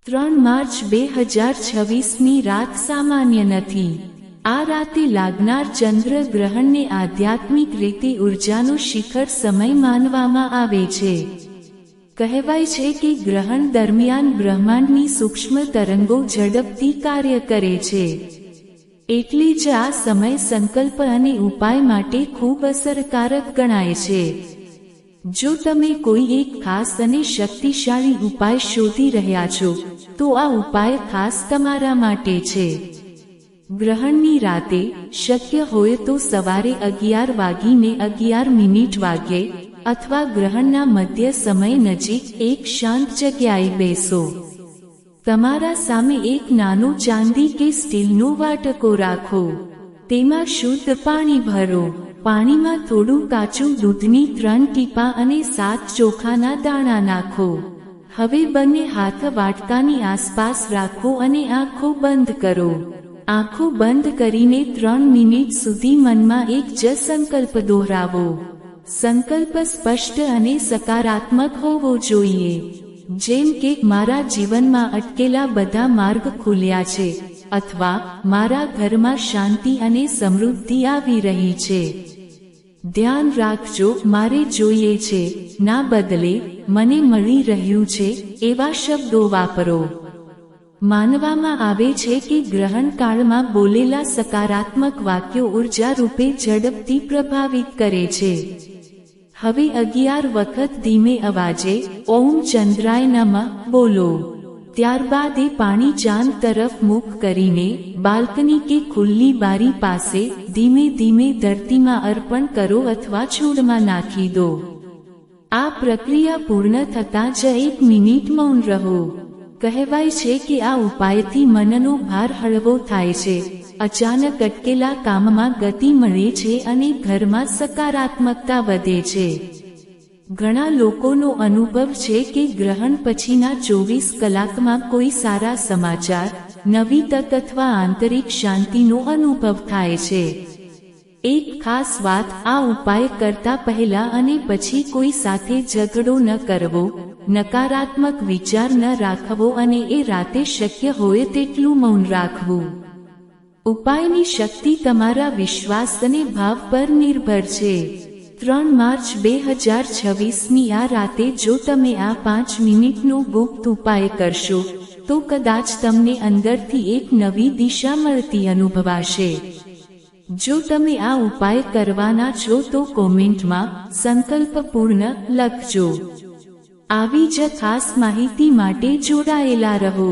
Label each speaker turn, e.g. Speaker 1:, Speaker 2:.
Speaker 1: 3 March 2026ની રાત સામાન્ય નથી. આ રાતે લાગનાર ચંદ્ર ગ્રહણને આધ્યાત્મિક રીતે ઉર્જાનો શિખર સમય માનવામાં આવે છે. કહેવાય છે કે ગ્રહણ દરમિયાન બ્રહ્માંડની સૂક્ષ્મ તરંગો ઝડપથી કાર્ય કરે છે. એટલે જ આ સમય સંકલ્પ અને ઉપાય માટે ખૂબ અસરકારક ગણાય છે. જો તમે કોઈ એક ખાસ અને શક્તિશાળી ઉપાય શોધી રહ્યા છો, તો આ ઉપાય ખાસ તમારા માટે છે. ગ્રહણની રાતે, શક્ય હોય તો સવારે 11:11 વાગ્યે અથવા ગ્રહણના મધ્ય સમય નજીક એક શાંત જગ્યાએ બેસો. તમારા સામે એક નાનો ચાંદી કે સ્ટીલનો વાટકો રાખો. તેમાં શુદ્ધ પાણી ભરો. પાણીમાં થોડું કાચું દૂધની 3 ટીપાં અને 7 ચોખાના દાણા નાખો. હવે બંને હાથ વાટકાની આસપાસ રાખો અને આંખો બંધ કરો. આંખો બંધ કરીને 3 મિનિટ સુધી મનમાં એક જ સંકલ્પ દોહરાવો. સંકલ્પ સ્પષ્ટ અને સકારાત્મક હોવો જોઈએ. જેમ કે મારા જીવનમાં અટકેલા બધા માર્ગ ખુલ્યા છે, અથવા મારા ઘરમાં શાંતિ અને સમૃદ્ધિ આવી રહી છે. ધ્યાન રાખજો, મારે જોઈએ છે, ના બદલે મને મળી રહ્યું છે, એવા શબ્દો વાપરો. માનવામાં આવે છે કે ગ્રહણ કાળમાં બોલેલા સકારાત્મક વાક્યો ઉર્જા રૂપે ઝડપથી પ્રભાવિત કરે છે. હવે 11 વખત ધીમે અવાજે ઓમ ચંદ્રાય નમઃ બોલો. ત્યારબાદ એ પાણી ચાંદ તરફ મુખ કરીને બાલ્કની કે ખુલ્લી બારી પાસે ધીમે ધીમે ધરતીમાં અર્પણ કરો અથવા છોડમાં નાખી દો. આ પ્રક્રિયા પૂર્ણ થતાં જ 1 મિનિટ મૌન રહો. કહેવાય છે કે આ ઉપાયથી મનનો ભાર હળવો થાય છે, અચાનક અટકેલા કામમાં ગતિ મળે છે અને ઘરમાં સકારાત્મકતા વધે છે. ઘણા લોકોનો અનુભવ છે કે ગ્રહણ પછીના 24 કલાકમાં કોઈ સારા સમાચાર, નવી તક અથવા આંતરિક શાંતિનો અનુભવ થાય છે. એક ખાસ વાત, આ ઉપાય કરતા પહેલા અને પછી કોઈ સાથે ઝઘડો ન કરવો, નકારાત્મક વિચાર ન રાખવો અને એ રાતે શક્ય હોય તેટલું મૌન રાખવું. ઉપાયની શક્તિ તમારા વિશ્વાસ અને ભાવ પર નિર્ભર છે. 3 માર્ચ 2026ની આ રાતે જો તમે આ 5 મિનિટનો ગુપ્ત ઉપાય કરશો, તો કદાચ તમને અંદરથી એક નવી દિશા મળતી અનુભવાશે. જો તમે આ ઉપાય કરવાના છો તો કોમેન્ટમાં સંકલ્પ પૂર્ણ લખજો. આવી જ ખાસ માહિતી માટે જોડાયેલા રહો.